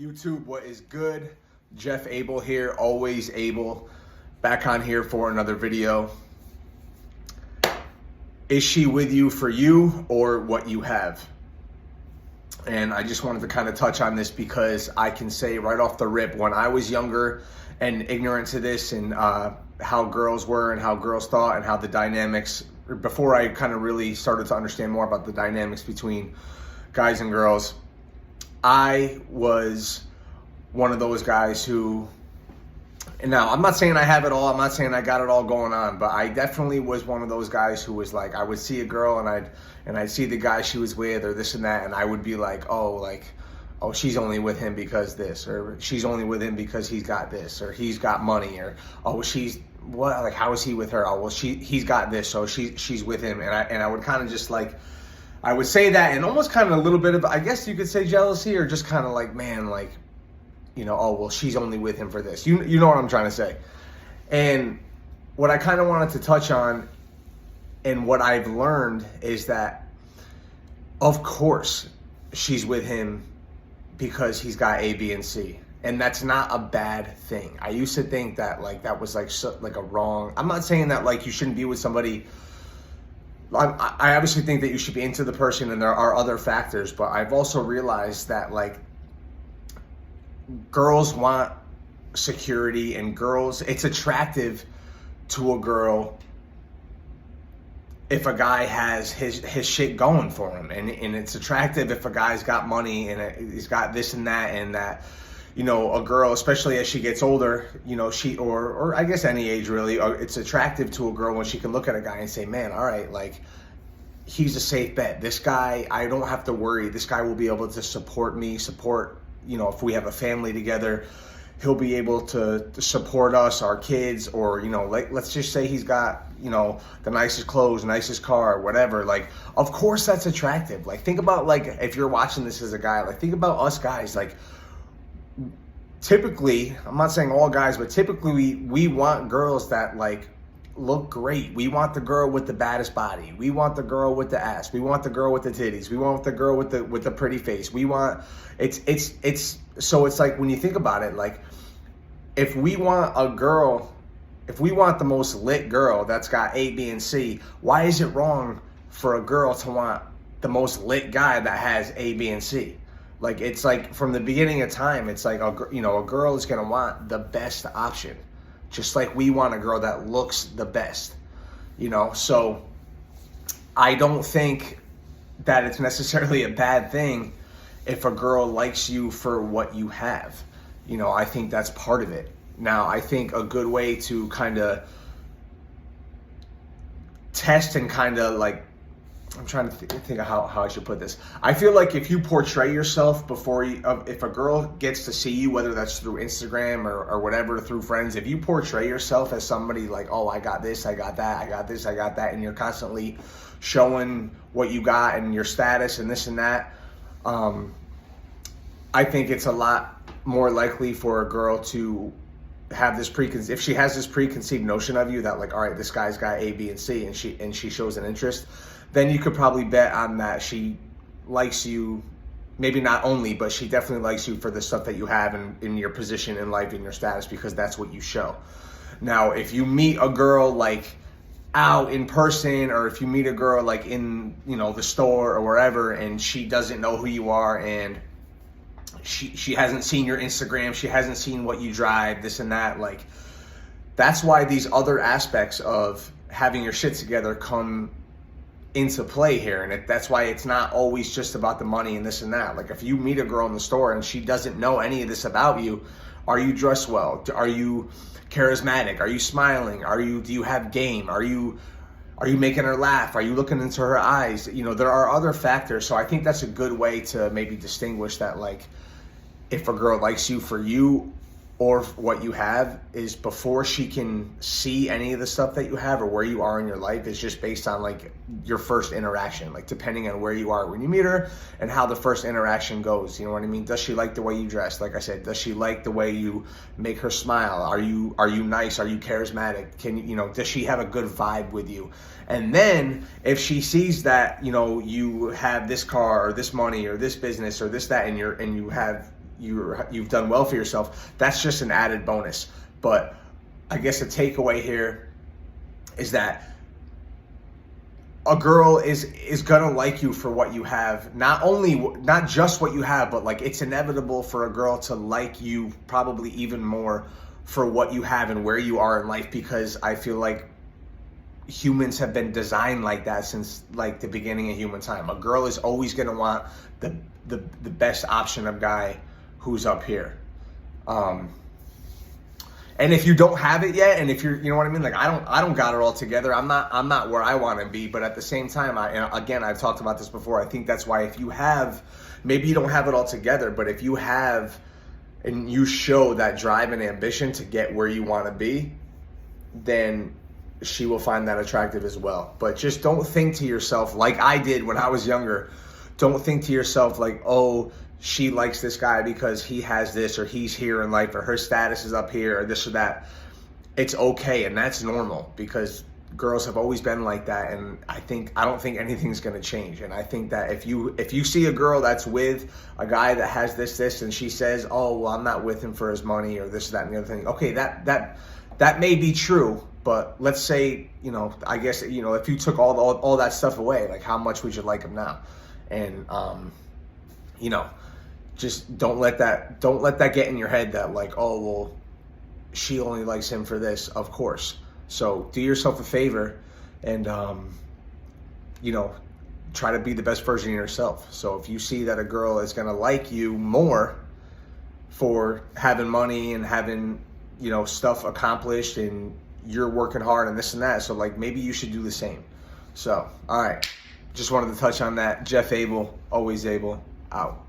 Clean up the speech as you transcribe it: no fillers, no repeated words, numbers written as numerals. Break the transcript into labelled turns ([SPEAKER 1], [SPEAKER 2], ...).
[SPEAKER 1] YouTube, what is good? Jeff Abel here, always able, back on here for another video. Is she with you for you or what you have? And I just wanted to kind of touch on this because I can say right off the rip, when I was younger and ignorant to this and how girls were and how girls thought and how the dynamics, before I kind of really started to understand more about the dynamics between guys and girls, I was one of those guys who, and now I'm not saying I have it all, I'm not saying I got it all going on, but I definitely was one of those guys who was like, I would see a girl and I'd see the guy she was with or this and that, and I would be like, oh, she's only with him because this, or she's only with him because he's got this, or he's got money, or oh, she's what, like, how is he with her? Oh, well, he's got this, so she's with him, and I would kind of just like, I would say that, and almost kind of a little bit of, I guess you could say jealousy, or just kind of like, man, like, you know, oh, well, she's only with him for this. You know what I'm trying to say. And what I kind of wanted to touch on and what I've learned is that, of course, she's with him because he's got A, B, and C. And that's not a bad thing. I used to think that, like, that was like a wrong, I'm not saying that, like, you shouldn't be with somebody. I obviously think that you should be into the person and there are other factors, but I've also realized that, like, girls want security, and girls, it's attractive to a girl if a guy has his shit going for him, and it's attractive if a guy's got money and he's got this and that, you know, a girl, especially as she gets older, you know, she, or I guess any age really, it's attractive to a girl when she can look at a guy and say, man, all right, like, he's a safe bet. This guy, I don't have to worry. This guy will be able to support me, you know, if we have a family together, he'll be able to support us, our kids, or, you know, like, let's just say he's got, you know, the nicest clothes, nicest car, whatever. Like, of course that's attractive. Like, think about, like, if you're watching this as a guy, like, think about us guys, like, typically, I'm not saying all guys, but typically we want girls that, like, look great. We want the girl with the baddest body. We want the girl with the ass. We want the girl with the titties. We want the girl with the pretty face. We want, so it's like, when you think about it, like, if we want the most lit girl that's got A, B, and C, why is it wrong for a girl to want the most lit guy that has A, B, and C? Like, it's like, from the beginning of time, it's like, you know, a girl is going to want the best option, just like we want a girl that looks the best, you know? So I don't think that it's necessarily a bad thing if a girl likes you for what you have. You know, I think that's part of it. Now, I think a good way to kind of test and kind of, like, I'm trying to think of how I should put this. I feel like if you portray yourself before if a girl gets to see you, whether that's through Instagram or whatever, through friends, if you portray yourself as somebody like, oh, I got this, I got that, I got this, I got that, and you're constantly showing what you got and your status and this and that, I think it's a lot more likely for a girl to have this if she has this preconceived notion of you that, like, all right, this guy's got A, B, and C, and she shows an interest, then you could probably bet on that she likes you, maybe not only, but she definitely likes you for the stuff that you have in your position in life and your status, because that's what you show. Now, if you meet a girl, like, out in person, or if you meet a girl, like, in, you know, the store or wherever, and she doesn't know who you are, and she hasn't seen your Instagram, she hasn't seen what you drive, this and that, like, that's why these other aspects of having your shit together come into play here. And that's why it's not always just about the money and this and that. Like, if you meet a girl in the store and she doesn't know any of this about you, are you dressed well? Are you charismatic? Are you smiling? Do you have game? Are you making her laugh? Are you looking into her eyes? You know, there are other factors. So I think that's a good way to maybe distinguish that, like, if a girl likes you for you or what you have, is before she can see any of the stuff that you have or where you are in your life, is just based on, like, your first interaction, like, depending on where you are when you meet her and how the first interaction goes. You know what I mean? Does she like the way you dress? Like I said, does she like the way you make her smile? Are you nice? Are you charismatic? You know, does she have a good vibe with you? And then if she sees that, you know, you have this car or this money or this business or this, that, and you have you've done well for yourself, that's just an added bonus. But I guess the takeaway here is that a girl is gonna like you for what you have. Not just what you have, but like it's inevitable for a girl to like you probably even more for what you have and where you are in life, because I feel like humans have been designed like that since like the beginning of human time. A girl is always gonna want the best option of guy who's up here. And if you don't have it yet, and if you're, you know what I mean, like I don't got it all together. I'm not where I want to be, but at the same time, I've talked about this before. I think that's why if you have, maybe you don't have it all together, but if you have, and you show that drive and ambition to get where you want to be, then she will find that attractive as well. But just don't think to yourself like I did when I was younger. Don't think to yourself like, oh, she likes this guy because he has this, or he's here in life, or her status is up here, or this or that. It's okay, and that's normal, because girls have always been like that, and I don't think anything's going to change. And I think that if you see a girl that's with a guy that has this, and she says, oh, well, I'm not with him for his money, or this, that, and the other thing. Okay, that may be true, but let's say, I guess, if you took all that stuff away, like how much would you like him now? And, just don't let that get in your head that like, oh, well, she only likes him for this, of course. So do yourself a favor and, try to be the best version of yourself. So if you see that a girl is going to like you more for having money and having, stuff accomplished, and you're working hard and this and that, so like maybe you should do the same. So, all right. Just wanted to touch on that. Jeff Abel, always able, out.